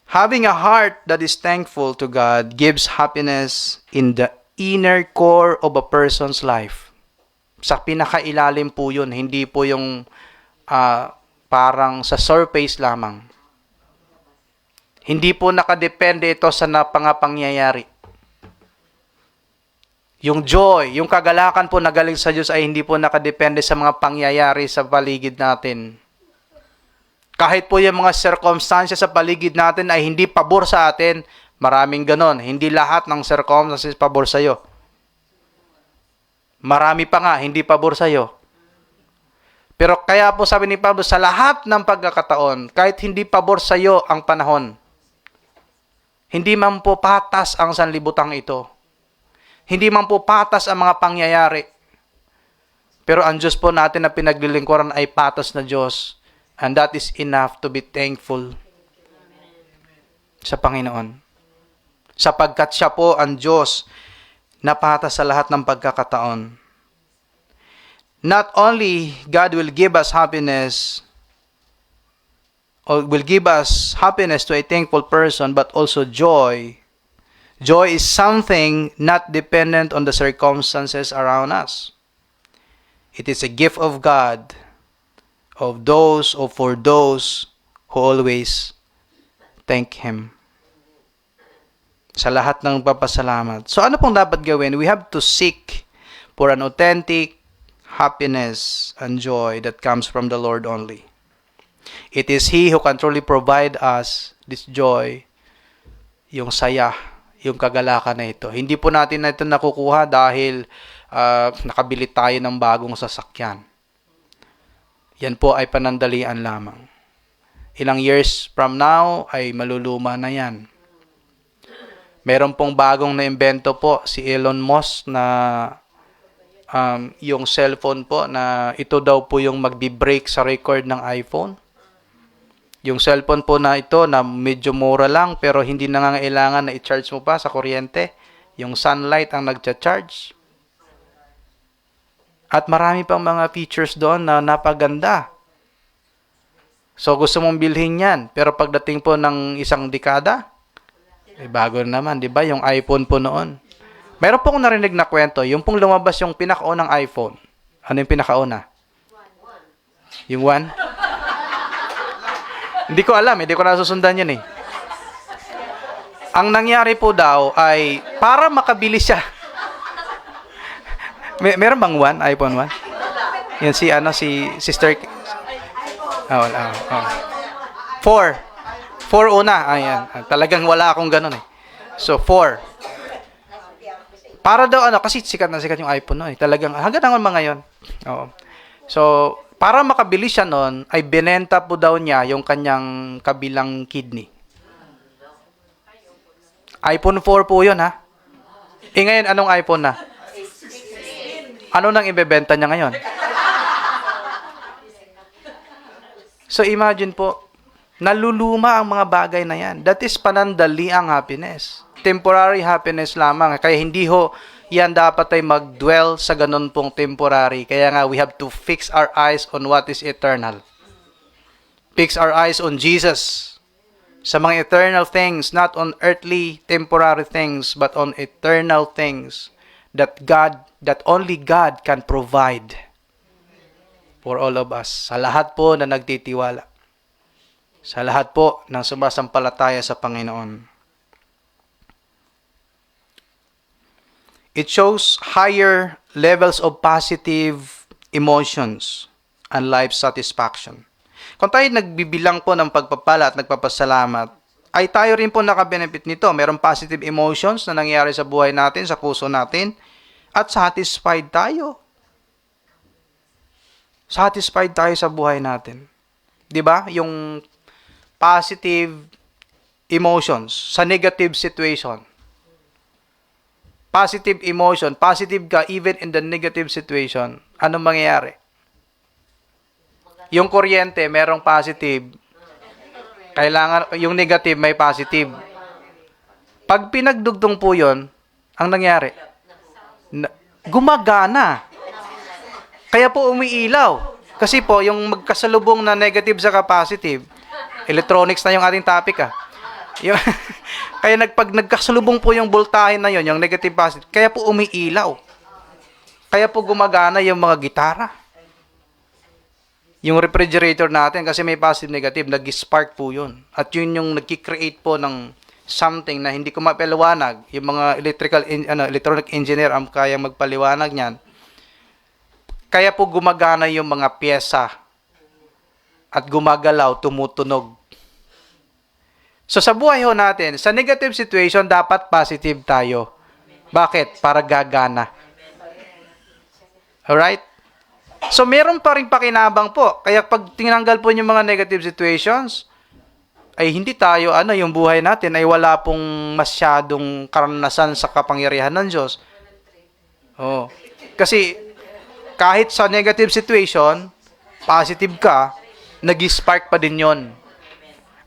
A: having a heart that is thankful to God gives happiness in the inner core of a person's life. Sa pinakailalim po yun, hindi po yung parang sa surface lamang. Hindi po nakadepende ito sa pangyayari. Yung joy, yung kagalakan po na galing sa Diyos ay hindi po nakadepende sa mga pangyayari sa paligid natin. Kahit po yung mga circumstances sa paligid natin ay hindi pabor sa atin, maraming ganon. Hindi lahat ng circumstances pabor sa iyo. Marami pa nga, hindi pabor sa iyo. Pero kaya po sabi ni Pablo, sa lahat ng pagkakataon, kahit hindi pabor sa iyo ang panahon, hindi man po patas ang sanlibutang ito. Hindi man po patas ang mga pangyayari. Pero ang Diyos po natin na pinaglilingkuran ay patas na Diyos. And that is enough to be thankful sa Panginoon. Sapagkat siya po ang Diyos na patas sa lahat ng pagkakataon. Not only God will give us happiness, or will give us happiness to a thankful person, but also joy. Joy is something not dependent on the circumstances around us. It is a gift of God, of those or for those who always thank Him. Sa lahat ng papasalamat. So ano pong dapat gawin? We have to seek for an authentic happiness and joy that comes from the Lord only. It is He who can truly provide us this joy, yung saya, yung kagalakan na ito. Hindi po natin na ito nakukuha dahil nakabili tayo ng bagong sasakyan. Yan po ay panandalian lamang. Ilang years from now ay maluluma na yan. Meron pong bagong na-imbento po si Elon Musk na yung cellphone po na ito daw po yung magbi-break sa record ng iPhone. Yung cellphone po na ito na medyo mura lang pero hindi nangangailangan na i-charge mo pa sa kuryente. Yung sunlight ang nagcha-charge. At marami pang mga features doon na napaganda. So gusto mong bilhin yan. Pero pagdating po ng isang dekada, bago naman, di ba? Yung iPhone po noon. Meron pong narinig na kwento, yung pong lumabas yung pinakaunang iPhone. Ano yung pinakauna? Yung 1? Hindi ko alam, hindi ko nasusundan yun eh. Ang nangyari po daw ay, para makabili siya. Meron bang 1? iPhone 1? Yan si Sister Wala. Four. Four una. Ayan. Talagang wala akong ganun eh. So, four. Para daw kasi sikat na sikat yung iPhone no eh. Talagang hanggang mga ngayon. Oo. So, para makabili siya noon, ay binenta po daw niya yung kanyang kabilang kidney. iPhone 4 po yun, ha? Ngayon, anong iPhone na? Ano nang ibebenta niya ngayon? So, imagine po, naluluma ang mga bagay na yan. That is panandaliang happiness. Temporary happiness lamang. Kaya hindi ho yan dapat ay mag-dwell sa ganun pong temporary. Kaya nga, we have to fix our eyes on what is eternal. Fix our eyes on Jesus. Sa mga eternal things, not on earthly, temporary things, but on eternal things that only God can provide for all of us. Sa lahat po na nagtitiwala. Sa lahat po ng sumasampalataya sa Panginoon. It shows higher levels of positive emotions and life satisfaction. Kung tayo nagbibilang po ng pagpapala at nagpapasalamat, ay tayo rin po nakabenefit nito. Merong positive emotions na nangyayari sa buhay natin, sa puso natin, at satisfied tayo. Satisfied tayo sa buhay natin. 'Di ba? Yung positive emotions sa negative situation. Positive emotion, positive ka even in the negative situation. Anong mangyayari? Yung kuryente, merong positive. Kailangan, yung negative, may positive. Pag pinagdugtong po yun, ang nangyari, gumagana. Kaya po umiilaw. Kasi po, yung magkasalubong na negative sa positive, electronics na yung ating topic kaya pag nagkasalubong po yung voltahe na yon, yung negative positive, kaya po umiilaw. Kaya po gumagana yung mga gitara. Yung refrigerator natin, kasi may positive negative, nag-spark po yun. At yun yung nag-create po ng something na hindi ko mapaliwanag. Yung mga electronic engineer ang kaya magpaliwanag niyan. Kaya po gumagana yung mga pyesa at gumagalaw, tumutunog. So sa buhay ho natin, sa negative situation, dapat positive tayo. Bakit? Para gagana. Alright? So meron pa rin pakinabang po. Kaya pag tinanggal po yung mga negative situations, ay hindi tayo, yung buhay natin ay wala pong masyadong karanasan sa kapangyarihan ng Diyos. Oh. Kasi kahit sa negative situation, positive ka, nag-spark pa din yon.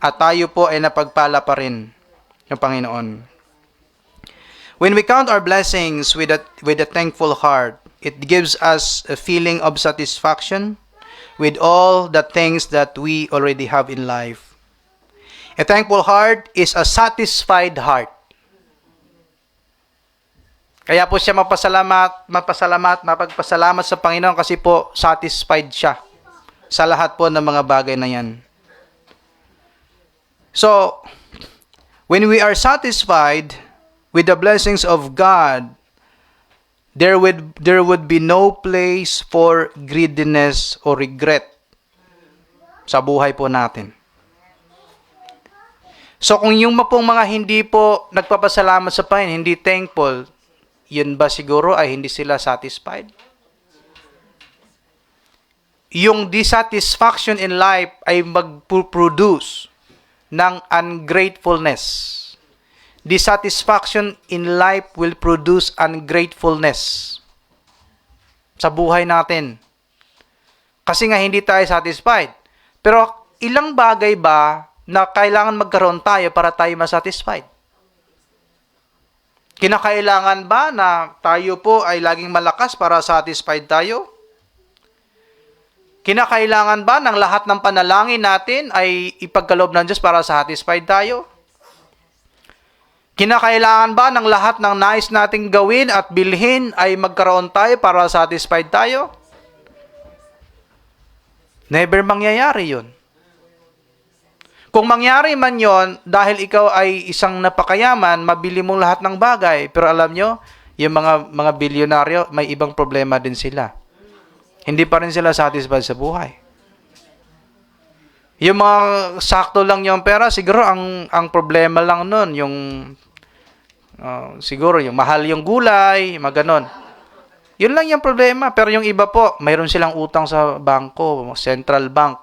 A: At tayo po ay napagpala pa rin ng Panginoon. When we count our blessings with a thankful heart, it gives us a feeling of satisfaction with all the things that we already have in life. A thankful heart is a satisfied heart. Kaya po siya mapagpasalamat sa Panginoon kasi po satisfied siya sa lahat po ng mga bagay na yan. So, when we are satisfied with the blessings of God, there would be no place for greediness or regret sa buhay po natin. So, kung yung pong mga hindi po nagpapasalamat sa Panginoon, hindi thankful, yun ba siguro ay hindi sila satisfied? Yung dissatisfaction in life ay mag-produce ng ungratefulness. Dissatisfaction in life will produce ungratefulness sa buhay natin. Kasi nga hindi tayo satisfied. Pero ilang bagay ba na kailangan magkaroon tayo para tayo masatisfied? Kinakailangan ba na tayo po ay laging malakas para satisfied tayo? Kinakailangan ba ng lahat ng panalangin natin ay ipagkaloob ng Diyos para satisfied tayo? Kinakailangan ba ng lahat ng nais nating gawin at bilhin ay magkaroon tayo para satisfied tayo? Never mangyayari yun. Kung mangyari man yon, dahil ikaw ay isang napakayaman, mabili mong lahat ng bagay. Pero alam nyo, yung mga bilyonaryo, may ibang problema din sila. Hindi pa rin sila satisfied sa buhay. Yung mga sakto lang yung pera, siguro ang problema lang nun, yung siguro yung mahal yung gulay, mga ganon. Yun lang yung problema. Pero yung iba po, mayroon silang utang sa bangko, central bank.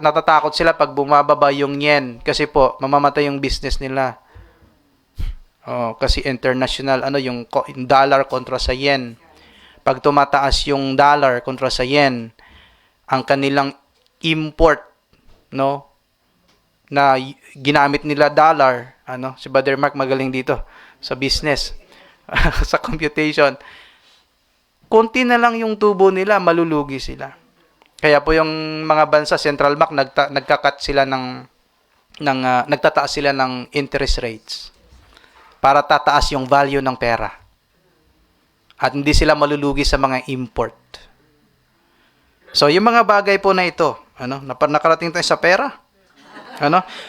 A: Natatakot sila pag bumababa yung yen kasi po mamamatay yung business nila. Kasi international yung dollar kontra sa yen. Pag tumataas yung dollar kontra sa yen, ang kanilang import na ginamit nila dollar, si Brother Mark magaling dito sa business, sa computation. Konti na lang yung tubo nila, malulugi sila. Kaya po yung mga bansa, central bank, nagtatas sila ng interest rates para tataas yung value ng pera. At hindi sila malulugi sa mga import. So, yung mga bagay po na ito, nakarating tayo sa pera.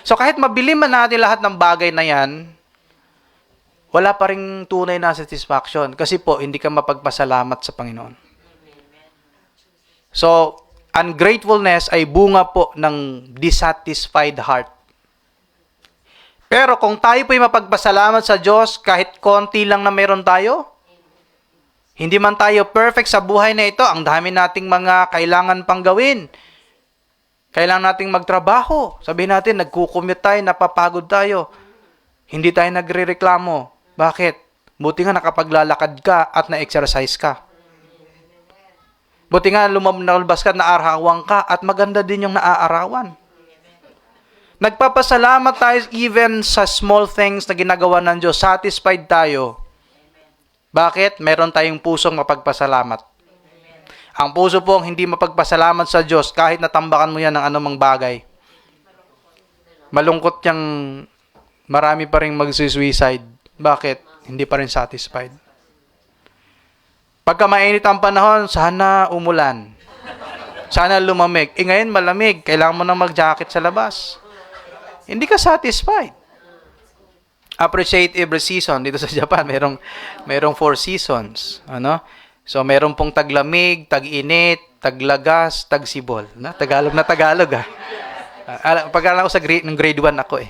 A: So, kahit mabili man natin lahat ng bagay na yan, wala pa ring tunay na satisfaction. Kasi po, hindi ka mapagpasalamat sa Panginoon. So, ungratefulness ay bunga po ng dissatisfied heart. Pero kung tayo po'y mapagpasalamat sa Diyos, kahit konti lang na meron tayo, hindi man tayo perfect sa buhay na ito, ang dami nating mga kailangan pang gawin. Kailangan nating magtrabaho. Sabihin natin, nagkukumute tayo, napapagod tayo. Hindi tayo nagrereklamo. Bakit? Buti nga nakapaglalakad ka at na-exercise ka. Buti nga lumabas ka, naarawan ka, at maganda din yung naaarawan. Nagpapasalamat tayo even sa small things na ginagawa ng Diyos. Satisfied tayo. Bakit? Meron tayong pusong mapagpasalamat. Ang puso pong hindi mapagpasalamat sa Diyos, kahit natambakan mo yan ng anumang bagay, malungkot yang marami pa rin magsuicide. Bakit? Hindi pa rin satisfied. Pagka mainit ang panahon, sana umulan. Sana lumamig. Ngayon malamig. Kailangan mo nang mag-jacket sa labas. Hindi ka satisfied. Appreciate every season. Dito sa Japan, merong 4 seasons. So, meron pong taglamig, tag-init, taglagas, tagsibol. Tagalog na Tagalog, Pag-aral ako sa grade 1 ako,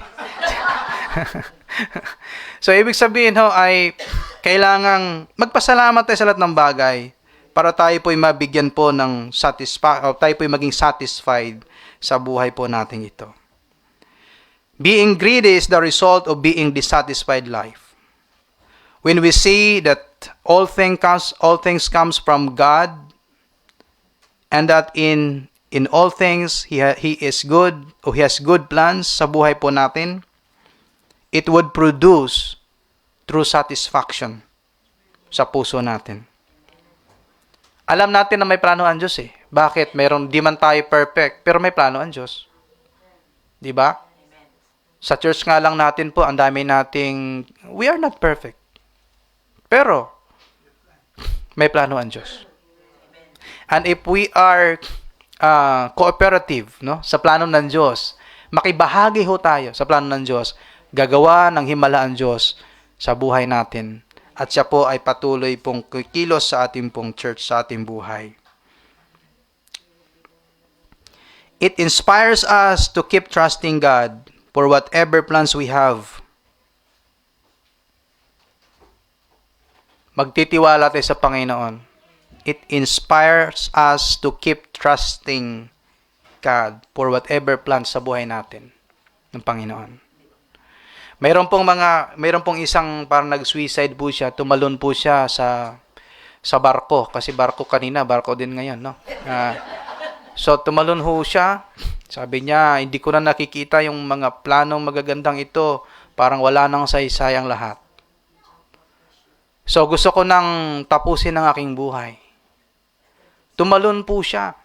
A: So, ibig sabihin ay kailangang magpasalamat tayo sa lahat ng bagay para tayo po'y mabigyan po ng tayo po'y maging satisfied sa buhay po natin ito. Being greedy is the result of being dissatisfied life. When we see that all things comes from God, and that in all things He is good, or He has good plans sa buhay po natin, it would produce true satisfaction sa puso natin. Alam natin na may plano ang Diyos Bakit? Di man tayo perfect, pero may plano ang Diyos. Di ba? Sa church nga lang natin po, ang dami we are not perfect. Pero, may plano ang Diyos. And if we are cooperative sa plano ng Diyos, makibahagi ho tayo sa plano ng Diyos, gagawa ng himala ang Diyos sa buhay natin. At siya po ay patuloy pong kikilos sa ating pong church, sa ating buhay. It inspires us to keep trusting God for whatever plans we have. Magtitiwala tayo sa Panginoon. It inspires us to keep trusting God for whatever plans sa buhay natin ng Panginoon. Mayroon pong isang parang nag-suicide po siya, tumalon po siya sa barko, kasi barko kanina, barko din ngayon, So tumalon ho siya. Sabi niya, hindi ko na nakikita yung mga planong magagandang ito. Parang wala nang saysay ang lahat. So, gusto ko nang tapusin ang aking buhay. Tumalon po siya.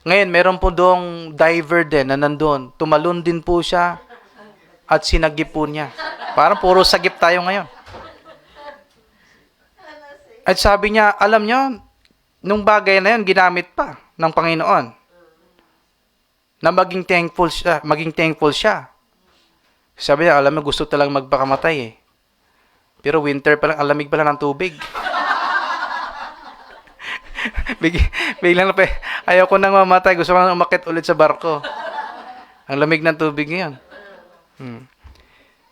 A: Ngayon, meron po doong diver din na nandun. Tumalon din po siya at sinagip po niya. Parang puro sagip tayo ngayon. At sabi niya, alam niyo, nung bagay na yun, ginamit pa ng Panginoon na maging thankful siya. Sabi niya, alam mo, gusto talang magpakamatay Pero winter pa lang, alamig pa lang ng tubig. Big, biglang na ayaw ko nang mamatay. Gusto ko nang umakit ulit sa barko. Ang lamig ng tubig ngayon.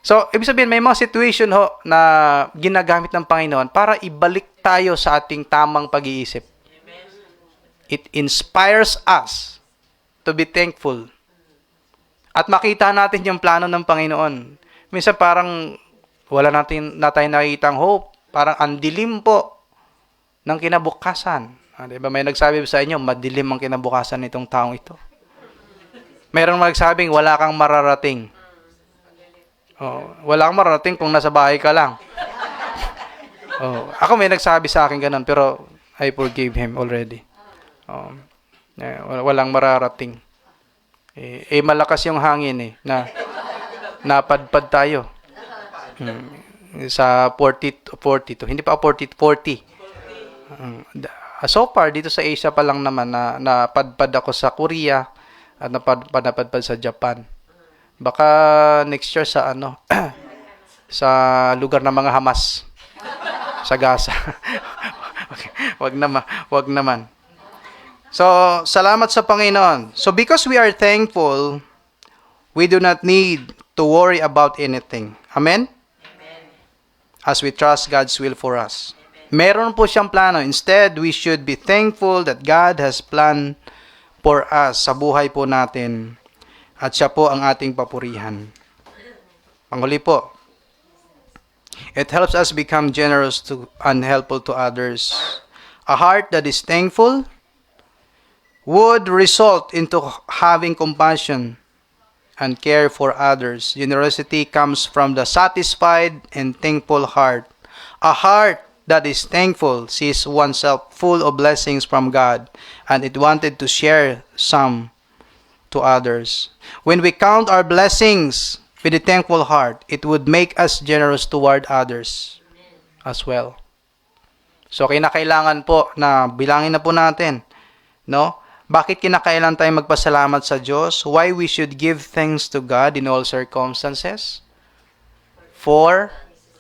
A: So, ibig sabihin, may mga situation ho na ginagamit ng Panginoon para ibalik tayo sa ating tamang pag-iisip. It inspires us to be thankful. At makita natin yung plano ng Panginoon. Minsan parang wala na tayo nakikitang hope. Parang ang dilim po ng kinabukasan. Diba? May nagsabi sa inyo, madilim ang kinabukasan nitong taong ito. Mayroong magsabing, wala kang mararating. Wala kang mararating kung nasa bahay ka lang. Ako may nagsabi sa akin ganun, pero I forgave him already. Walang mararating. Malakas yung hangin na napadpad tayo. Sa 42. Hindi pa 40. So far, dito sa Asia pa lang naman na napadpad ako sa Korea at napadpad sa Japan. Baka next year sa sa lugar ng mga Hamas sa Gaza. Okay. Wag naman. So, salamat sa Panginoon. So, because we are thankful, we do not need to worry about anything. Amen? As we trust God's will for us. Meron po siyang plano. Instead, we should be thankful that God has planned for us sa buhay po natin. At siya po ang ating papurihan. Panghuli po, it helps us become generous and helpful to others. A heart that is thankful would result into having compassion and care for others. Generosity comes from the satisfied and thankful heart. A heart that is thankful sees oneself full of blessings from God, and it wanted to share some to others. When we count our blessings with a thankful heart, it would make us generous toward others as well. So, kinakailangan po na bilangin na po natin, no? Bakit kinakailangan tayong magpasalamat sa Diyos? Why we should give thanks to God in all circumstances? For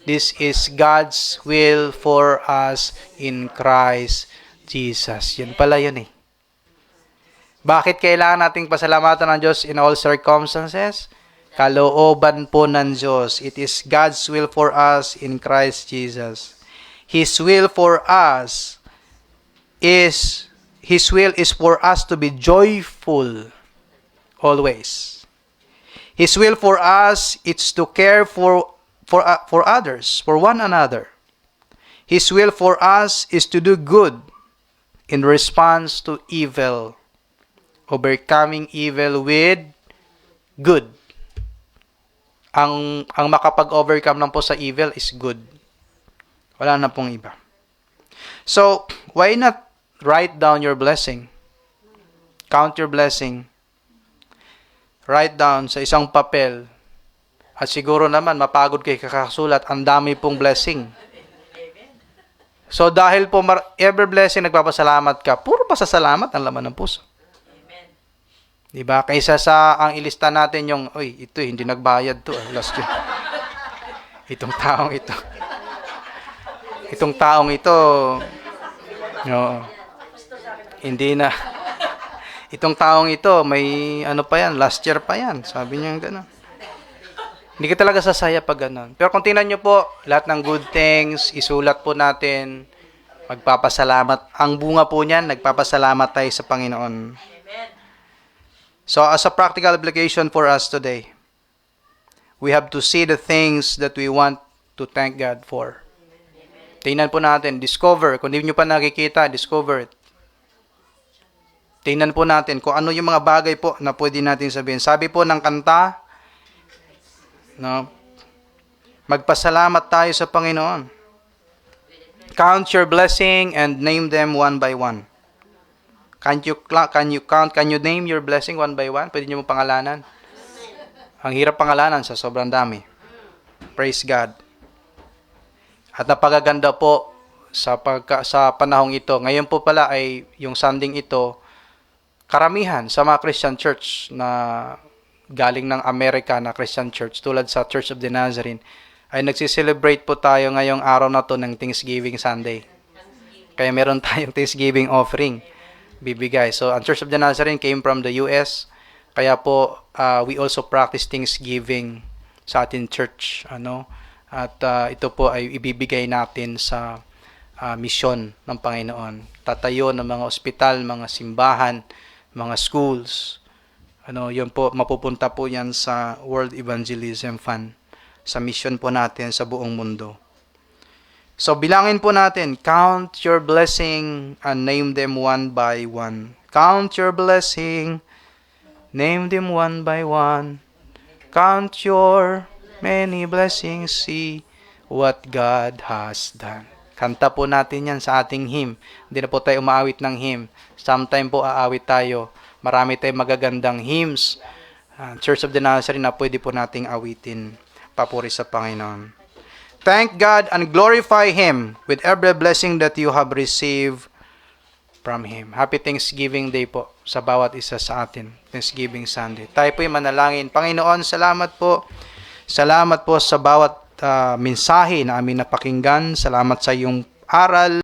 A: this is God's will for us in Christ Jesus. Yun pala yun eh. Bakit kailangan nating pasalamatan ng Diyos in all circumstances? Kalooban po ng Diyos. It is God's will for us in Christ Jesus. His will for us is for us to be joyful always. His will for us is to care for others, for one another. His will for us is to do good in response to evil, overcoming evil with good. Ang makapag-overcome lang po sa evil is good. Wala na pong iba. So, why not write down your blessing? Count your blessing. Write down sa isang papel. At siguro naman, mapagod kayo kakasulat. Ang dami pong blessing. So, dahil po every blessing nagpapasalamat ka, puro pasasalamat ang laman ng puso. Diba? Kaysa sa ang ilista natin yung, ito hindi nagbayad to. Last year. Itong taong ito, hindi na. Itong taong ito, may pa yan, last year pa yan. Sabi niya gano'n. Hindi ka talaga sasaya pag gano'n. Pero kung tingnan nyo po, lahat ng good things, isulat po natin, magpapasalamat. Ang bunga po niyan, nagpapasalamat tayo sa Panginoon. So, as a practical application for us today, we have to see the things that we want to thank God for. Tingnan po natin, discover. Kung hindi nyo pa nakikita, discover it. Tingnan po natin kung ano yung mga bagay po na pwede natin sabihin. Sabi po ng kanta, no, magpasalamat tayo sa Panginoon. Count your blessing and name them one by one. Can you name your blessing one by one? Pwede nyo mo pangalanan. Ang hirap pangalanan sa sobrang dami. Praise God. At napakaganda po sa panahong ito. Ngayon po pala ay yung Sunding ito, karamihan sa mga Christian church na galing ng Amerika na Christian church, tulad sa Church of the Nazarene, ay nagsiselebrate po tayo ngayong araw na to ng Thanksgiving Sunday. Kaya meron tayong Thanksgiving offering bibigay. So, ang Church of the Nazarene came from the US. Kaya po, we also practice Thanksgiving sa ating church. At ito po ay ibibigay natin sa misyon ng Panginoon. Tatayo ng mga ospital, mga simbahan, mga schools. Yun po, mapupunta po yan sa World Evangelism Fund. Sa mission po natin sa buong mundo. So, bilangin po natin, count your blessing and name them one by one. Count your blessing, name them one by one. Count your many blessings, see what God has done. Kanta po natin yan sa ating hymn. Hindi na po tayo umaawit ng hymn. Sometime po aawit tayo. Marami tayong magagandang hymns. Church of the Nazarene na pwede po nating awitin. Papuri sa Panginoon. Thank God and glorify Him with every blessing that you have received from Him. Happy Thanksgiving Day po sa bawat isa sa atin. Thanksgiving Sunday. Tayo po'y manalangin. Panginoon, salamat po. Salamat po sa bawat mensahe na aming napakinggan. Salamat sa iyong aral.